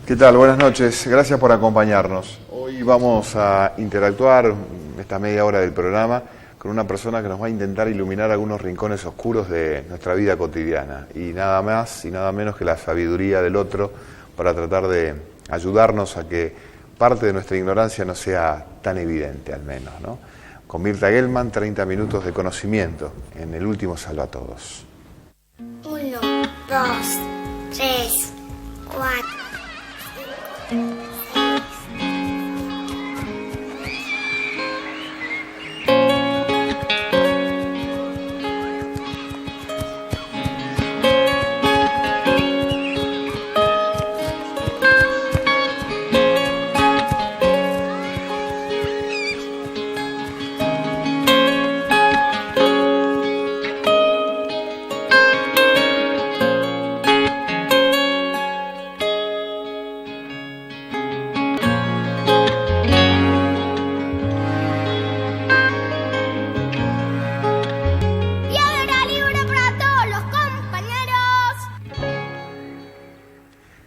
¿Qué tal? Buenas noches. Gracias por acompañarnos. Hoy vamos a interactuar esta media hora del programa con una persona que nos va a intentar iluminar algunos rincones oscuros de nuestra vida cotidiana. Y nada más y nada menos que la sabiduría del otro para tratar de ayudarnos a que parte de nuestra ignorancia no sea tan evidente, al menos, ¿no? Con Mirta Gellman, 30 minutos de conocimiento en el último Salva a Todos. 1, 2, 3, 4.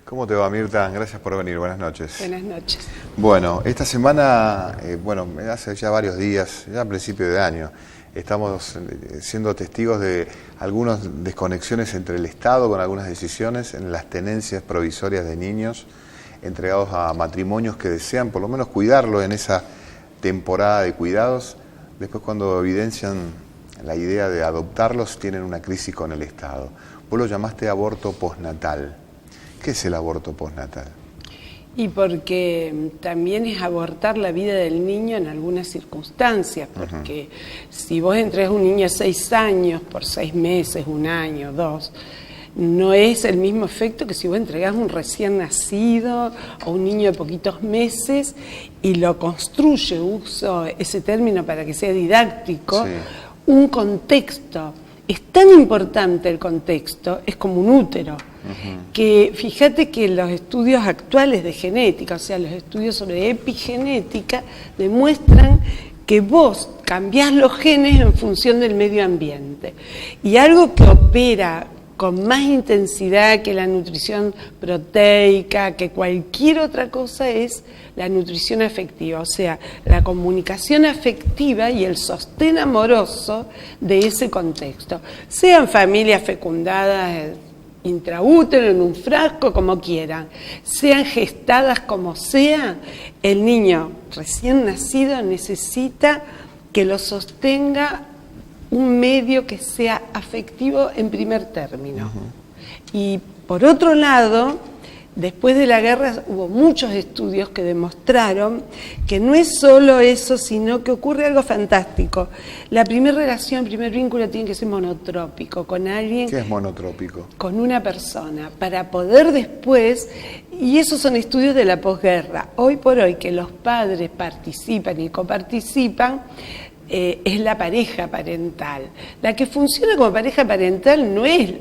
¿Cómo te va, Mirta? Gracias por venir. Buenas noches. Buenas noches. Bueno, esta semana, hace ya varios días, ya a principio de año, estamos siendo testigos de algunas desconexiones entre el Estado con algunas decisiones en las tenencias provisorias de niños entregados a matrimonios que desean por lo menos cuidarlo en esa temporada de cuidados. Después, cuando evidencian la idea de adoptarlos, tienen una crisis con el Estado. Vos lo llamaste aborto postnatal. ¿Qué es el aborto postnatal? Y porque también es abortar la vida del niño en algunas circunstancias, porque si vos entregas un niño a 6 años, por 6 meses, 1 año, 2, no es el mismo efecto que si vos entregás un recién nacido o un niño de poquitos meses y lo construye, uso ese término para que sea didáctico, sí, un contexto. Es tan importante el contexto, es como un útero, que fíjate que los estudios actuales de genética, o sea, los estudios sobre epigenética, demuestran que vos cambiás los genes en función del medio ambiente. Y algo que opera con más intensidad que la nutrición proteica, que cualquier otra cosa, es la nutrición afectiva, o sea, la comunicación afectiva y el sostén amoroso de ese contexto. Sean familias fecundadas intraútero, en un frasco, como quieran, sean gestadas como sea, el niño recién nacido necesita que lo sostenga un medio que sea afectivo en primer término. Y por otro lado, después de la guerra hubo muchos estudios que demostraron que no es solo eso, sino que ocurre algo fantástico. La primera relación, el primer vínculo tiene que ser monotrópico, con alguien. ¿Qué es monotrópico? Con una persona, para poder después, y esos son estudios de la posguerra, hoy por hoy que los padres participan y coparticipan, es la pareja parental. La que funciona como pareja parental no es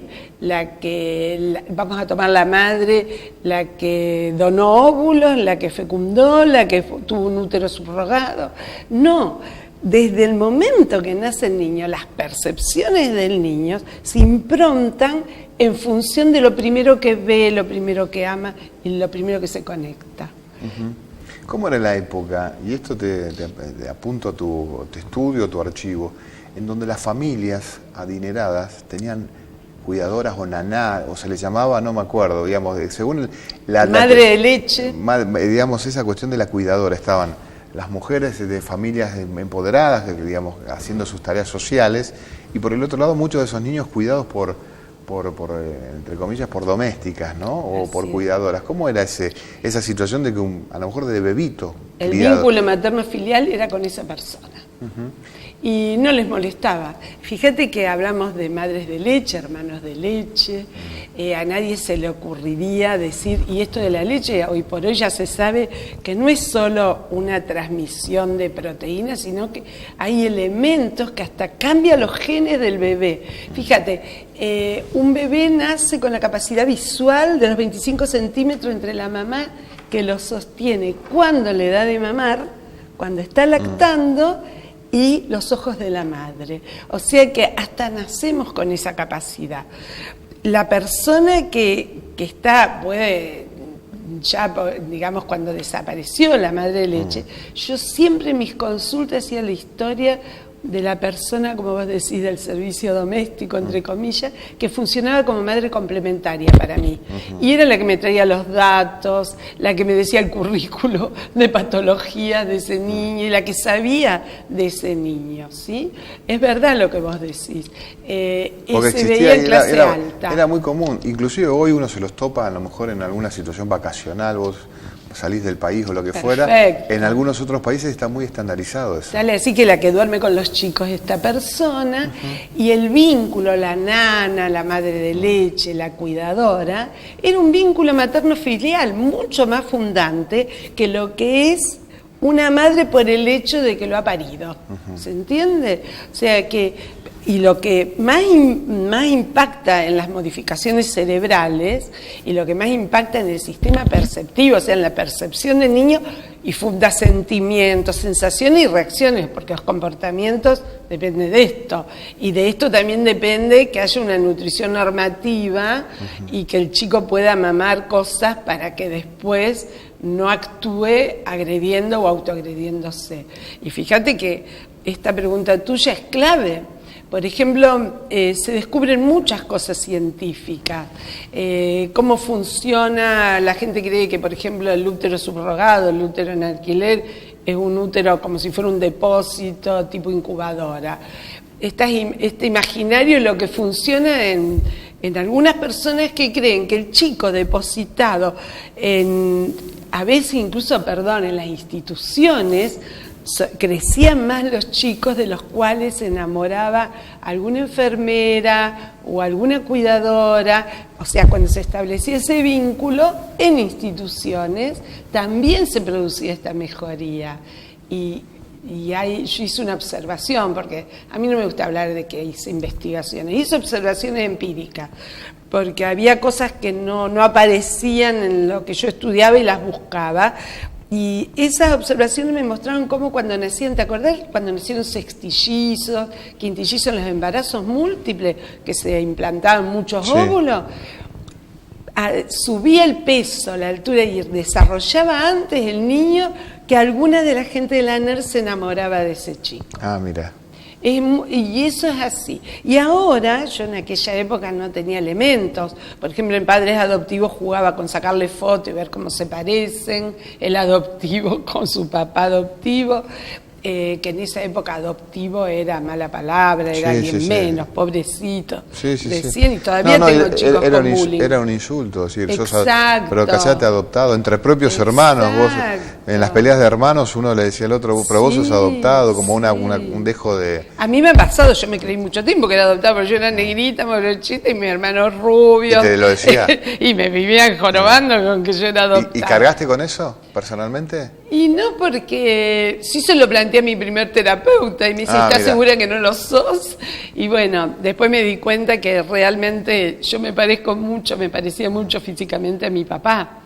vamos a tomar la madre, la que donó óvulos, la que fecundó, la que tuvo un útero subrogado. No, desde el momento que nace el niño, las percepciones del niño se improntan en función de lo primero que ve, lo primero que ama y lo primero que se conecta. ¿Cómo era la época? Y esto te apunto a tu estudio, tu archivo, en donde las familias adineradas tenían cuidadoras o naná, o se les llamaba, no me acuerdo, digamos, según la madre de leche. Digamos, esa cuestión de la cuidadora, estaban las mujeres de familias empoderadas, digamos, haciendo sus tareas sociales, y por el otro lado muchos de esos niños cuidados por entre comillas, por domésticas, ¿no? O así por cuidadoras. ¿Cómo era esa situación de que a lo mejor de bebito? El vínculo materno-filial era con esa persona. Y no les molestaba. Fíjate que hablamos de madres de leche, hermanos de leche, a nadie se le ocurriría decir, y esto de la leche, hoy por hoy ya se sabe que no es solo una transmisión de proteínas, sino que hay elementos que hasta cambian los genes del bebé. Fíjate, un bebé nace con la capacidad visual de los 25 centímetros entre la mamá que lo sostiene cuando le da de mamar, cuando está lactando, y los ojos de la madre. O sea que hasta nacemos con esa capacidad. La persona que está, puede ya, digamos, cuando desapareció la madre de leche, yo siempre en mis consultas hacía la historia de la persona, como vos decís, del servicio doméstico, entre comillas, que funcionaba como madre complementaria para mí. Y era la que me traía los datos, la que me decía el currículo de patologías de ese niño y la que sabía de ese niño, ¿sí? Es verdad lo que vos decís. Porque se veía en clase alta. Era muy común. Inclusive hoy uno se los topa, a lo mejor en alguna situación vacacional, vos salís del país o lo que fuera. En algunos otros países está muy estandarizado eso. Dale, así que la que duerme con los chicos es esta persona, y el vínculo, la nana, la madre de leche, la cuidadora, era un vínculo materno-filial mucho más fundante que lo que es una madre por el hecho de que lo ha parido. ¿Se entiende? O sea que... Y lo que más impacta en las modificaciones cerebrales y lo que más impacta en el sistema perceptivo, o sea, en la percepción del niño, y funda sentimientos, sensaciones y reacciones, porque los comportamientos dependen de esto. Y de esto también depende que haya una nutrición normativa y que el chico pueda mamar cosas para que después no actúe agrediendo o autoagrediéndose. Y fíjate que esta pregunta tuya es clave. Por ejemplo, se descubren muchas cosas científicas. Cómo funciona, la gente cree que, por ejemplo, el útero subrogado, el útero en alquiler, es un útero como si fuera un depósito tipo incubadora. Este imaginario lo que funciona en algunas personas que creen que el chico depositado, a veces incluso, en las instituciones, crecían más los chicos de los cuales se enamoraba alguna enfermera o alguna cuidadora. O sea, cuando se establecía ese vínculo en instituciones, también se producía esta mejoría. Y yo hice una observación, porque a mí no me gusta hablar de que hice investigaciones, hice observaciones empíricas, porque había cosas que no aparecían en lo que yo estudiaba y las buscaba. Y esas observaciones me mostraron cómo cuando nacían, ¿te acordás? Cuando nacieron sextillizos, quintillizos en los embarazos múltiples, que se implantaban muchos óvulos, subía el peso, la altura, y desarrollaba antes el niño que alguna de la gente de la NER se enamoraba de ese chico. Ah, mira. Y eso es así. Y ahora, yo en aquella época no tenía elementos. Por ejemplo, en Padres Adoptivos jugaba con sacarle foto y ver cómo se parecen, el adoptivo con su papá adoptivo, que en esa época adoptivo era mala palabra, era alguien menos, pobrecito. Decían, y todavía tengo chicos con bullying. Era un insulto, decir, exacto. Pero callate adoptado, entre propios hermanos. Vos, en las peleas de hermanos uno le decía al otro, pero vos sos adoptado, como un dejo de... A mí me ha pasado, yo me creí mucho tiempo que era adoptado, pero yo era negrita, morochita, y mi hermano rubio. ¿Y te lo decía? Y me vivían jorobando con que yo era adoptada. ¿Y cargaste con eso, personalmente? Y no, porque sí se lo planteé a mi primer terapeuta y me dice, ¿estás segura que no lo sos? Y bueno, después me di cuenta que realmente yo me parecía mucho físicamente a mi papá.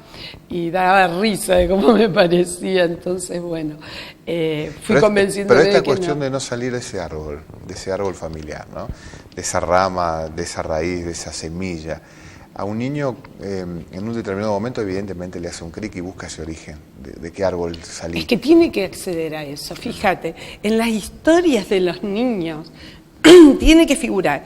Y daba risa de cómo me parecía, entonces bueno, fui convenciéndome de que Pero esta cuestión de no salir de ese árbol familiar, ¿no? De esa rama, de esa raíz, de esa semilla. A un niño en un determinado momento evidentemente le hace un clic y busca ese origen, de qué árbol salir. Es que tiene que acceder a eso, fíjate, en las historias de los niños tiene que figurar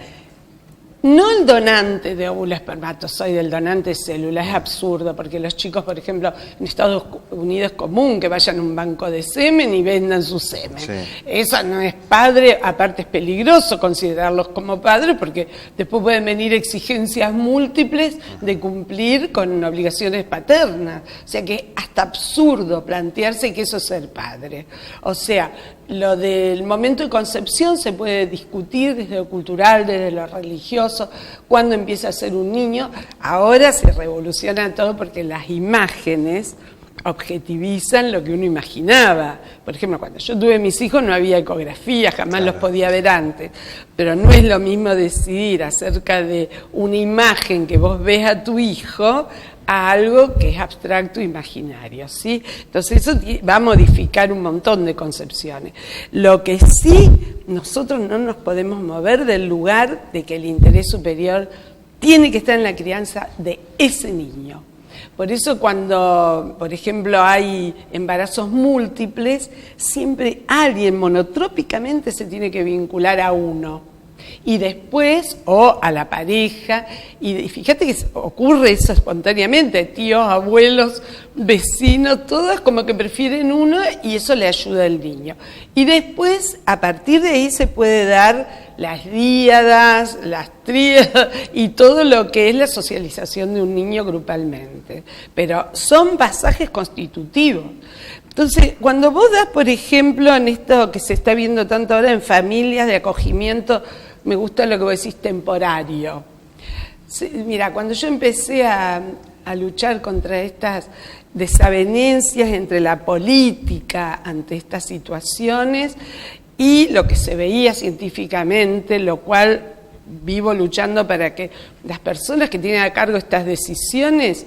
no el donante de óvulo espermatozoide, el donante de célula, es absurdo, porque los chicos, por ejemplo, en Estados Unidos es común que vayan a un banco de semen y vendan su semen. Eso no es padre, aparte es peligroso considerarlos como padres, porque después pueden venir exigencias múltiples de cumplir con obligaciones paternas. O sea que es hasta absurdo plantearse que eso es ser padre. O sea, lo del momento de concepción se puede discutir desde lo cultural, desde lo religioso, cuando empieza a ser un niño. Ahora se revoluciona todo porque las imágenes objetivizan lo que uno imaginaba. Por ejemplo, cuando yo tuve mis hijos no había ecografía, jamás los podía ver antes. Pero no es lo mismo decidir acerca de una imagen que vos ves a tu hijo a algo que es abstracto e imaginario, ¿sí? Entonces eso va a modificar un montón de concepciones. Lo que sí, nosotros no nos podemos mover del lugar de que el interés superior tiene que estar en la crianza de ese niño. Por eso cuando, por ejemplo, hay embarazos múltiples, siempre alguien monotrópicamente se tiene que vincular a uno. Y después, o a la pareja, y fíjate que ocurre eso espontáneamente, tíos, abuelos, vecinos, todos como que prefieren uno y eso le ayuda al niño. Y después, a partir de ahí se puede dar las díadas, las tríadas y todo lo que es la socialización de un niño grupalmente. Pero son pasajes constitutivos. Entonces, cuando vos das, por ejemplo, en esto que se está viendo tanto ahora en familias de acogimiento, me gusta lo que vos decís, temporario. Sí, mira, cuando yo empecé a luchar contra estas desavenencias entre la política ante estas situaciones y lo que se veía científicamente, lo cual vivo luchando para que las personas que tienen a cargo estas decisiones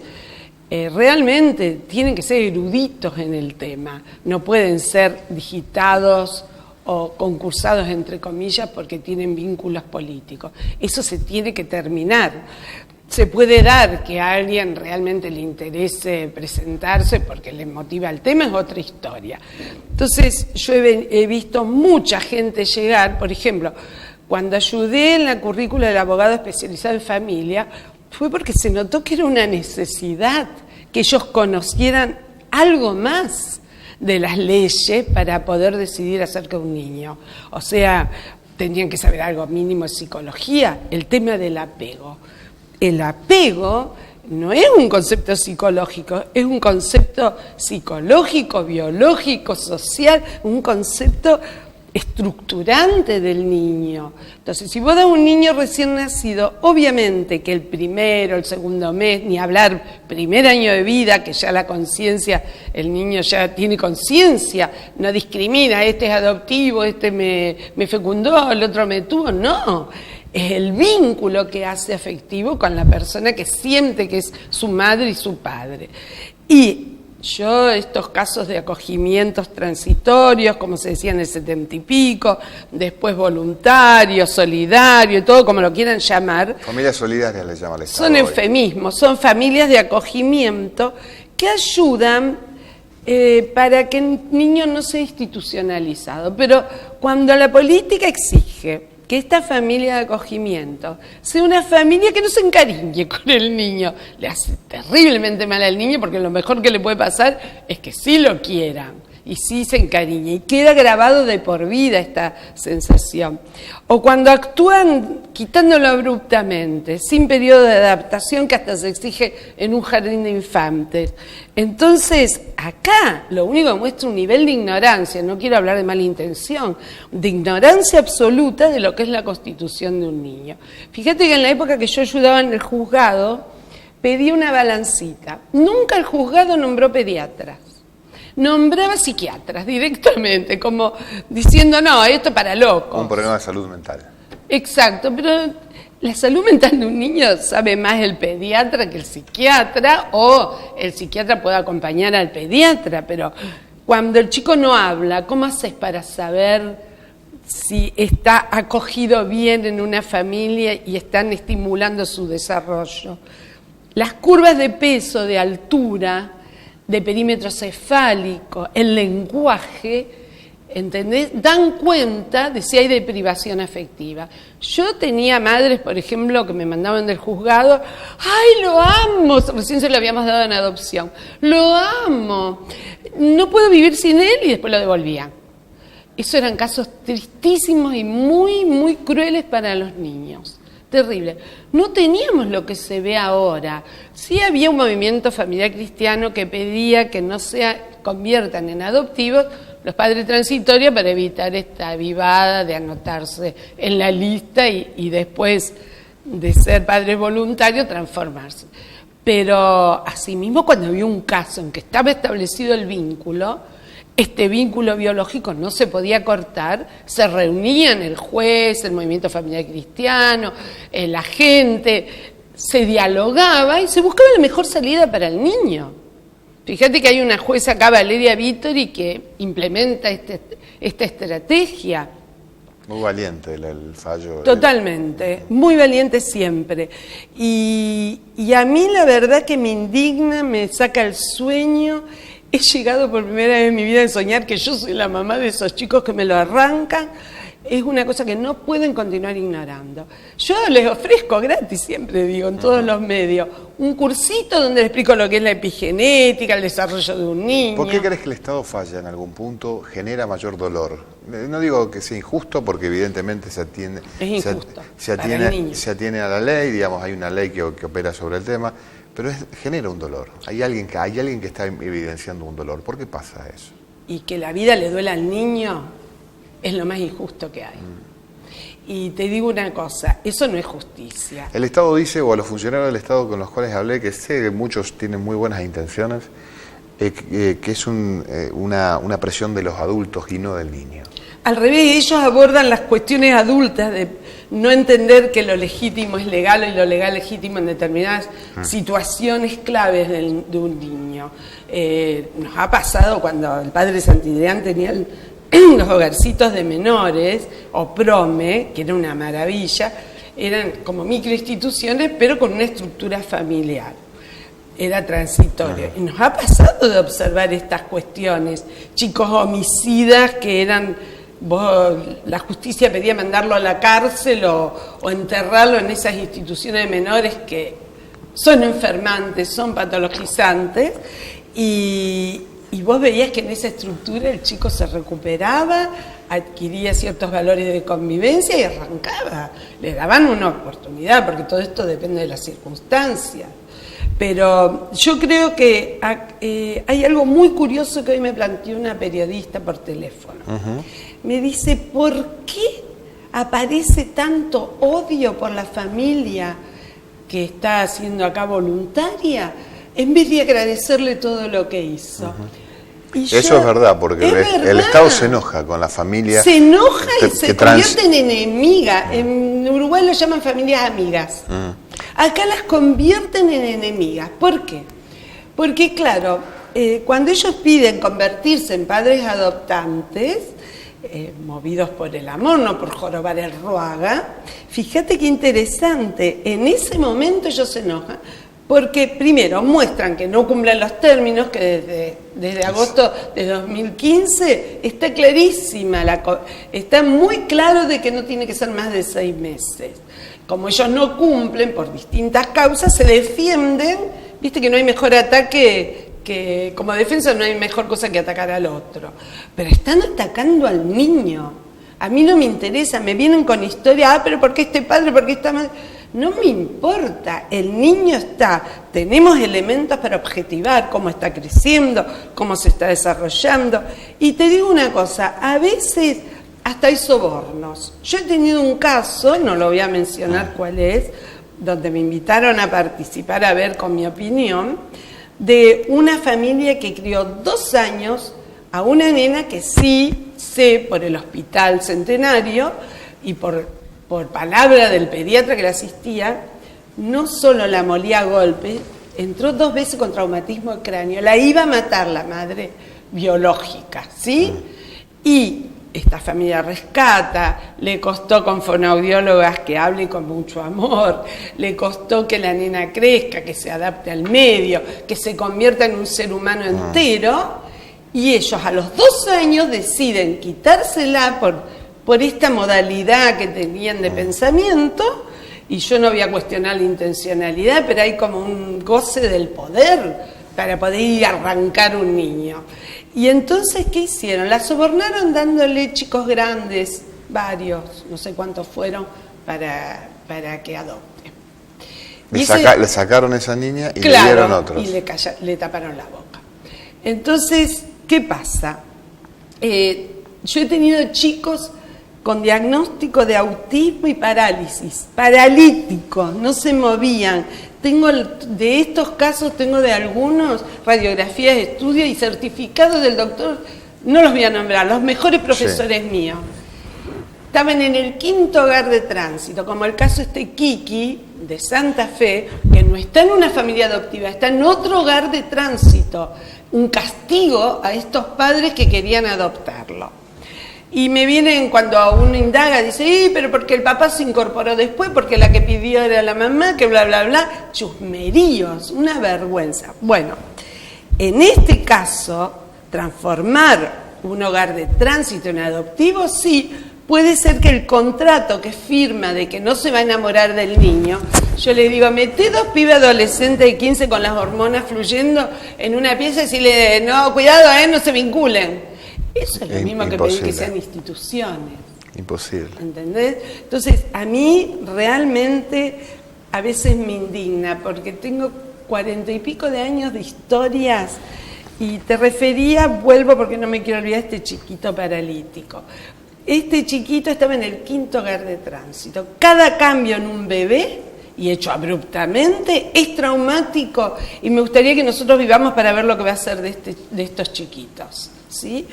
realmente tienen que ser eruditos en el tema, no pueden ser digitados o concursados, entre comillas, porque tienen vínculos políticos. Eso se tiene que terminar. Se puede dar que a alguien realmente le interese presentarse porque le motiva el tema, es otra historia. Entonces, yo he visto mucha gente llegar, por ejemplo, cuando ayudé en la currícula del abogado especializado en familia, fue porque se notó que era una necesidad que ellos conocieran algo más de las leyes para poder decidir acerca de un niño. O sea, tendrían que saber algo mínimo de psicología, el tema del apego. El apego no es un concepto psicológico, es un concepto psicológico, biológico, social, un concepto estructurante del niño. Entonces, si vos das a un niño recién nacido, obviamente que el primero, el segundo mes, ni hablar primer año de vida, que ya la conciencia, el niño ya tiene conciencia, no discrimina, este es adoptivo, este me fecundó, el otro me tuvo, no. Es el vínculo que hace afectivo con la persona que siente que es su madre y su padre. Y yo estos casos de acogimientos transitorios, como se decía en el 70 y pico, después voluntarios, solidarios, todo como lo quieran llamar. Familias solidarias les llama el Estado Son hoy. eufemismos, son familias de acogimiento que ayudan para que el niño no sea institucionalizado. Pero cuando la política exige que esta familia de acogimiento sea una familia que no se encariñe con el niño, le hace terriblemente mal al niño porque lo mejor que le puede pasar es que sí lo quieran y sí se encariñe y queda grabado de por vida esta sensación. O cuando actúan quitándolo abruptamente, sin periodo de adaptación que hasta se exige en un jardín de infantes. Entonces, acá lo único que muestra un nivel de ignorancia, no quiero hablar de mala intención, de ignorancia absoluta de lo que es la constitución de un niño. Fíjate que en la época que yo ayudaba en el juzgado, pedí una balancita. Nunca el juzgado nombró pediatras. Nombraba psiquiatras directamente, como diciendo, no, esto para locos. Un problema de salud mental. Exacto, pero la salud mental de un niño sabe más el pediatra que el psiquiatra, o el psiquiatra puede acompañar al pediatra, pero cuando el chico no habla, ¿cómo haces para saber si está acogido bien en una familia y están estimulando su desarrollo? Las curvas de peso, de altura, de perímetro cefálico, el lenguaje, ¿entendés? Dan cuenta de si hay deprivación afectiva. Yo tenía madres, por ejemplo, que me mandaban del juzgado, ¡ay, lo amo! Recién se lo habíamos dado en adopción. ¡Lo amo! No puedo vivir sin él, y después lo devolvían. Esos eran casos tristísimos y muy, muy crueles para los niños. Terrible. No teníamos lo que se ve ahora. Sí había un movimiento familiar cristiano que pedía que no se conviertan en adoptivos los padres transitorios para evitar esta avivada de anotarse en la lista y después de ser padres voluntarios transformarse. Pero asimismo, cuando había un caso en que estaba establecido el vínculo, este vínculo biológico no se podía cortar, se reunían el juez, el movimiento familiar cristiano, la gente, se dialogaba y se buscaba la mejor salida para el niño. Fíjate que hay una jueza acá, Valeria Vittori, que implementa esta estrategia. Muy valiente el fallo. Totalmente, muy valiente siempre. Y a mí la verdad que me indigna, me saca el sueño. He llegado por primera vez en mi vida a soñar que yo soy la mamá de esos chicos que me lo arrancan. Es una cosa que no pueden continuar ignorando. Yo les ofrezco gratis, siempre digo, en todos los medios, un cursito donde les explico lo que es la epigenética, el desarrollo de un niño. ¿Por qué crees que el Estado falla en algún punto, genera mayor dolor? No digo que sea injusto, porque evidentemente se atiene, es injusto se atiene a la ley, digamos, hay una ley que opera sobre el tema, pero genera un dolor. Hay alguien que está evidenciando un dolor. ¿Por qué pasa eso? Y que la vida le duela al niño es lo más injusto que hay. Y te digo una cosa, eso no es justicia. El Estado dice, o a los funcionarios del Estado con los cuales hablé, que sé que muchos tienen muy buenas intenciones, que es una presión de los adultos y no del niño. Al revés, ellos abordan las cuestiones adultas de no entender que lo legítimo es legal y lo legal legítimo en determinadas situaciones claves de un niño. Nos ha pasado cuando el padre Santidrián tenía los hogarcitos de menores, o PROME, que era una maravilla, eran como microinstituciones, pero con una estructura familiar. Era transitorio. Y nos ha pasado de observar estas cuestiones. Chicos homicidas que eran... la justicia pedía mandarlo a la cárcel o enterrarlo en esas instituciones de menores que son enfermantes, son patologizantes, y vos veías que en esa estructura el chico se recuperaba, adquiría ciertos valores de convivencia y arrancaba. Le daban una oportunidad, porque todo esto depende de las circunstancias. Pero yo creo que hay algo muy curioso que hoy me planteó una periodista por teléfono. Me dice, ¿por qué aparece tanto odio por la familia que está haciendo acá voluntaria, en vez de agradecerle todo lo que hizo? Eso es verdad, porque el Estado se enoja con la familia. Se enoja y se convierte en enemiga. En Uruguay lo llaman familias amigas. Acá las convierten en enemigas. ¿Por qué? Porque, claro, cuando ellos piden convertirse en padres adoptantes, movidos por el amor, no por jorobar el ruaga, fíjate qué interesante, en ese momento ellos se enojan, porque primero muestran que no cumplen los términos, que desde agosto de 2015 está clarísima, está muy claro de que no tiene que ser más de 6 meses. Como ellos no cumplen por distintas causas, se defienden, viste que no hay mejor ataque, que como defensa no hay mejor cosa que atacar al otro. Pero están atacando al niño. A mí no me interesa, me vienen con historia, pero ¿por qué este padre, por qué esta madre? No me importa, el niño está, tenemos elementos para objetivar cómo está creciendo, cómo se está desarrollando. Y te digo una cosa, a veces hasta hay sobornos. Yo he tenido un caso, no lo voy a mencionar cuál es, donde me invitaron a participar a ver con mi opinión, de una familia que crió 2 años a una nena que sí sé por el Hospital Centenario y por palabra del pediatra que la asistía, no solo la molía a golpes, entró 2 veces con traumatismo de cráneo, la iba a matar la madre biológica, ¿sí? Y esta familia rescata, le costó con fonoaudiólogas que hable con mucho amor, le costó que la nena crezca, que se adapte al medio, que se convierta en un ser humano entero, y ellos a los 2 años deciden quitársela por esta modalidad que tenían de pensamiento, y yo no voy a cuestionar la intencionalidad, pero hay como un goce del poder para poder ir a arrancar un niño. Y entonces, ¿qué hicieron? La sobornaron dándole chicos grandes, varios, no sé cuántos fueron, para que adopte. Le sacaron a esa niña y le dieron otros. Y le taparon la boca. Entonces, ¿qué pasa? Yo he tenido chicos con diagnóstico de autismo y parálisis, paralíticos, no se movían. De estos casos tengo de algunos radiografías de estudio y certificados del doctor, no los voy a nombrar, los mejores profesores míos. Estaban en el 5º hogar de tránsito, como el caso Kiki de Santa Fe, que no está en una familia adoptiva, está en otro hogar de tránsito, un castigo a estos padres que querían adoptarlo. Y me vienen cuando uno indaga, dice, pero porque el papá se incorporó después, porque la que pidió era la mamá, que bla, bla, bla. Chusmeríos, una vergüenza. Bueno, en este caso, transformar un hogar de tránsito en adoptivo, sí, puede ser que el contrato que firma de que no se va a enamorar del niño, yo le digo, mete 2 pibes adolescentes de 15 con las hormonas fluyendo en una pieza y decirle, no, cuidado, no se vinculen. Eso es lo mismo que pedir que sean instituciones. Imposible. ¿Entendés? Entonces, a mí realmente a veces me indigna, porque tengo 40 y pico de años de historias. Y te refería, vuelvo porque no me quiero olvidar, este chiquito paralítico. Este chiquito estaba en el 5.º hogar de tránsito. Cada cambio en un bebé, y hecho abruptamente, es traumático. Y me gustaría que nosotros vivamos para ver lo que va a ser de estos chiquitos, ¿sí?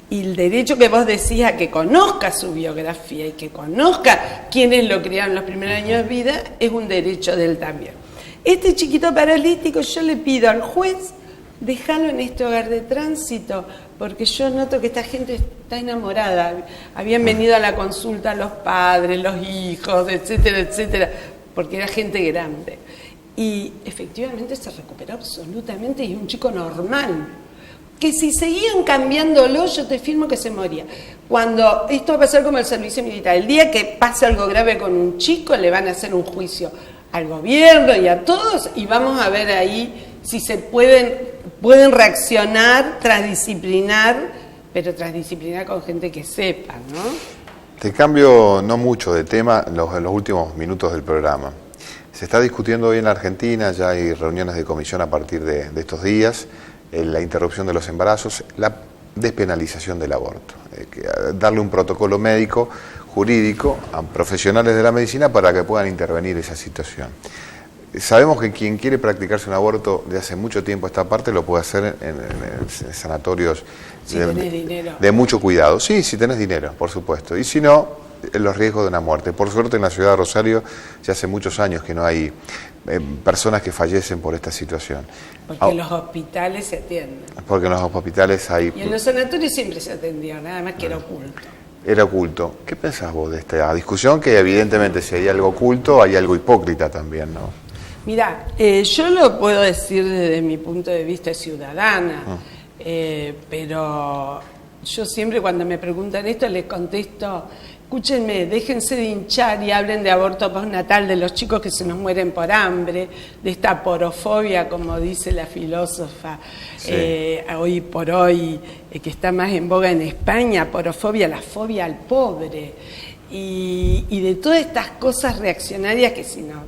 Y el derecho que vos decías a que conozca su biografía y que conozca quiénes lo criaron los primeros años de vida, es un derecho de él también. Este chiquito paralítico, yo le pido al juez, déjalo en este hogar de tránsito, porque yo noto que esta gente está enamorada. Habían venido a la consulta los padres, los hijos, etcétera, etcétera, porque era gente grande. Y efectivamente se recuperó absolutamente y es un chico normal. Que si seguían cambiándolo, yo te firmo que se moría. Cuando esto va a pasar como el servicio militar, el día que pase algo grave con un chico, le van a hacer un juicio al gobierno y a todos, y vamos a ver ahí si se pueden reaccionar, transdisciplinar, pero transdisciplinar con gente que sepa, ¿no? Te cambio no mucho de tema en los últimos minutos del programa. Se está discutiendo hoy en la Argentina, ya hay reuniones de comisión a partir de estos días, la interrupción de los embarazos, la despenalización del aborto, darle un protocolo médico, jurídico, a profesionales de la medicina para que puedan intervenir esa situación. Sabemos que quien quiere practicarse un aborto de hace mucho tiempo a esta parte lo puede hacer en sanatorios de mucho cuidado. Sí, si tenés dinero, por supuesto. Y si no, los riesgos de una muerte. Por suerte en la ciudad de Rosario ya hace muchos años que no hay personas que fallecen por esta situación. Porque en los hospitales se atienden. Porque en los hospitales hay... Y en los sanatorios siempre se atendió, nada más que era oculto. Era oculto. ¿Qué pensás vos de esta discusión? Que evidentemente si hay algo oculto, hay algo hipócrita también, ¿no? Mirá, yo lo puedo decir desde mi punto de vista ciudadana, pero yo siempre cuando me preguntan esto les contesto, escúchenme, déjense de hinchar y hablen de aborto postnatal, de los chicos que se nos mueren por hambre, de esta porofobia, como dice la filósofa, sí. Hoy por hoy, que está más en boga en España, porofobia, la fobia al pobre, y de todas estas cosas reaccionarias que si nos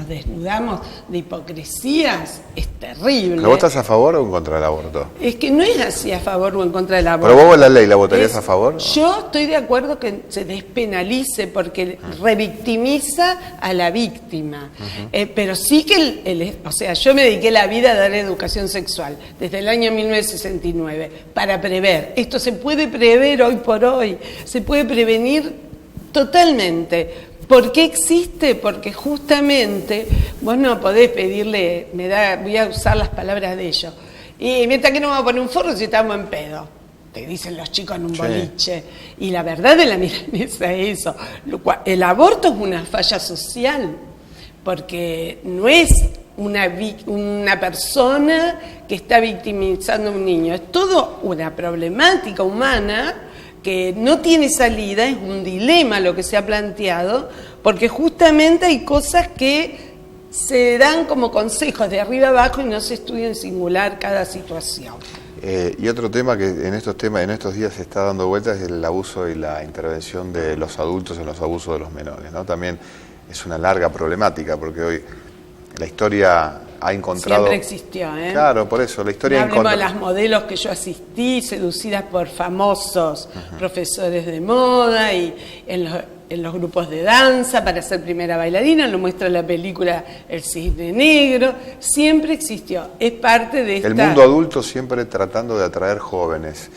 desnudamos de hipocresías, es terrible. ¿Pero vos estás a favor o en contra del aborto? Es que no es así a favor o en contra del aborto. ¿Pero vos la ley la votarías a favor? Yo estoy de acuerdo que se despenalice porque revictimiza a la víctima. Pero sí que, o sea, yo me dediqué la vida a dar educación sexual desde el año 1969 para prever. Esto se puede prever hoy por hoy, se puede prevenir totalmente. ¿Por qué existe? Porque justamente vos no podés pedirle, voy a usar las palabras de ellos, y mientras que no vamos a poner un forro si estamos en pedo, te dicen los chicos en un boliche. Y la verdad de la milanesa es eso. El aborto es una falla social, porque no es una persona que está victimizando a un niño, es todo una problemática humana que no tiene salida, es un dilema lo que se ha planteado, porque justamente hay cosas que se dan como consejos de arriba abajo y no se estudia en singular cada situación. Y otro tema que en estos días se está dando vueltas es el abuso y la intervención de los adultos en los abusos de los menores, ¿no? También es una larga problemática, porque hoy la historia ha encontrado... Siempre existió, ¿eh? Claro, por eso, la historia ha encontrado... encontrado... de las modelos que yo asistí, seducidas por famosos profesores de moda y en los grupos de danza para ser primera bailarina, lo muestra la película El Cisne Negro, siempre existió, es parte de esta... El mundo adulto siempre tratando de atraer jóvenes.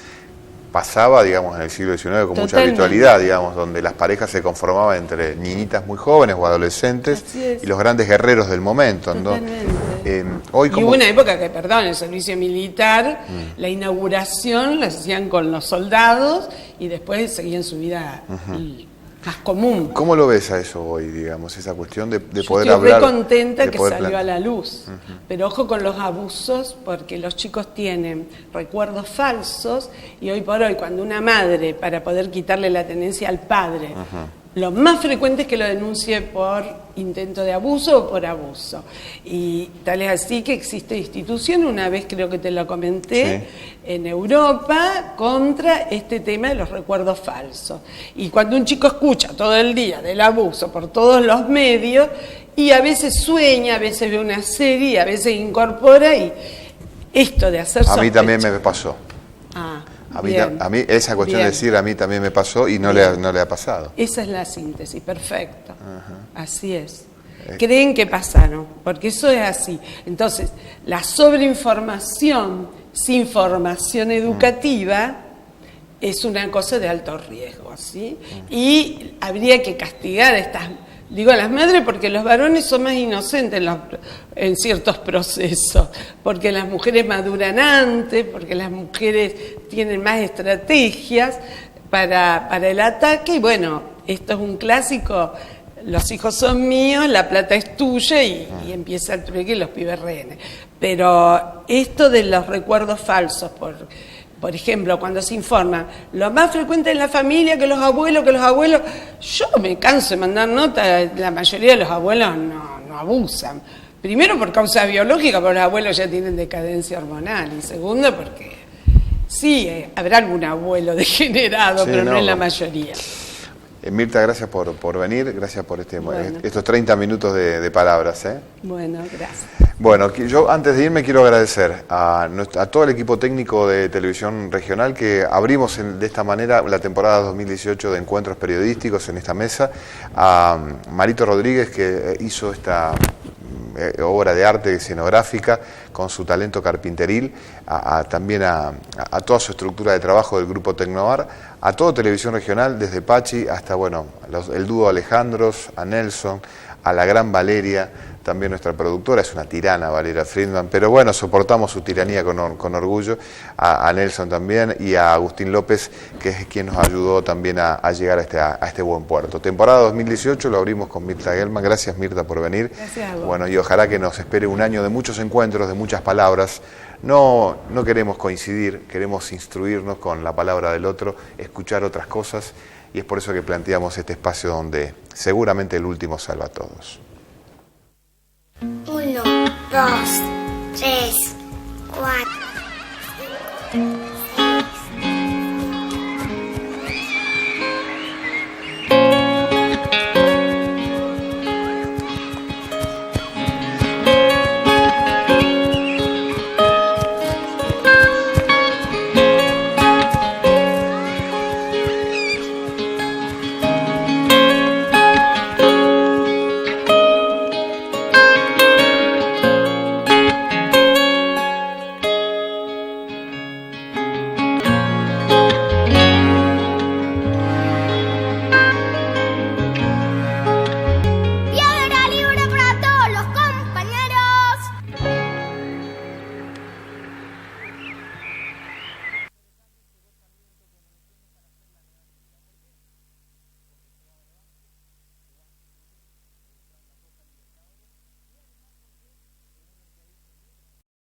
pasaba, digamos, en el siglo XIX con mucha Totalmente. habitualidad, digamos, donde las parejas se conformaban entre niñitas muy jóvenes o adolescentes Así es. y los grandes guerreros del momento, ¿no? Totalmente. Hoy Y como... hubo una época que, perdón, el servicio militar, la inauguración la hacían con los soldados y después seguían su vida más común. ¿Cómo lo ves a eso hoy, digamos, esa cuestión de Yo poder estoy hablar? re contenta de que poder salió a la luz, pero ojo con los abusos porque los chicos tienen recuerdos falsos y hoy por hoy cuando una madre, para poder quitarle la tenencia al padre, lo más frecuente es que lo denuncie por intento de abuso o por abuso. Y tal es así que existe institución, una vez creo que te lo comenté, en Europa contra este tema de los recuerdos falsos. Y cuando un chico escucha todo el día del abuso por todos los medios, y a veces sueña, a veces ve una serie, a veces incorpora, y esto de hacer A mí también sospechar- me pasó. Ah, A mí, bien. a mí esa cuestión Bien. de decir a mí también me pasó y no Bien. le ha pasado. Esa es la síntesis, perfecto. Así es. Creen que pasaron, porque eso es así. Entonces, la sobreinformación sin formación educativa es una cosa de alto riesgo, ¿sí? Y habría que castigar a estas, digo a las madres porque los varones son más inocentes en ciertos procesos, porque las mujeres maduran antes, porque las mujeres tienen más estrategias para el ataque, y bueno, esto es un clásico, los hijos son míos, la plata es tuya, y empieza el trueque y los pibes rehenes. Pero esto de los recuerdos falsos, por ejemplo, cuando se informan, lo más frecuente en la familia que los abuelos, yo me canso de mandar notas, la mayoría de los abuelos no abusan. Primero por causa biológica, porque los abuelos ya tienen decadencia hormonal, y segundo porque sí, habrá algún abuelo degenerado, Sí, pero no no, es la no. mayoría. Mirta, gracias por venir, gracias por Bueno. estos 30 minutos de palabras. Bueno, gracias. Bueno, yo antes de irme quiero agradecer a todo el equipo técnico de Televisión Regional que abrimos de esta manera la temporada 2018 de encuentros periodísticos en esta mesa, a Marito Rodríguez que hizo esta obra de arte escenográfica con su talento carpinteril, también a toda su estructura de trabajo del Grupo Tecnoar, a todo Televisión Regional, desde Pachi hasta, bueno, el dúo Alejandros, a Nelson, a la gran Valeria, también nuestra productora, es una tirana Valeria Friedman, pero bueno, soportamos su tiranía con orgullo, a Nelson también y a Agustín López, que es quien nos ayudó también a llegar a este buen puerto. Temporada 2018 lo abrimos con Mirta Gelman, gracias Mirta por venir. Gracias a vos. Bueno, y ojalá que nos espere un año de muchos encuentros, de muchas palabras. No queremos coincidir, queremos instruirnos con la palabra del otro, escuchar otras cosas, y es por eso que planteamos este espacio donde seguramente el último salva a todos. 1, 2, 3, 4.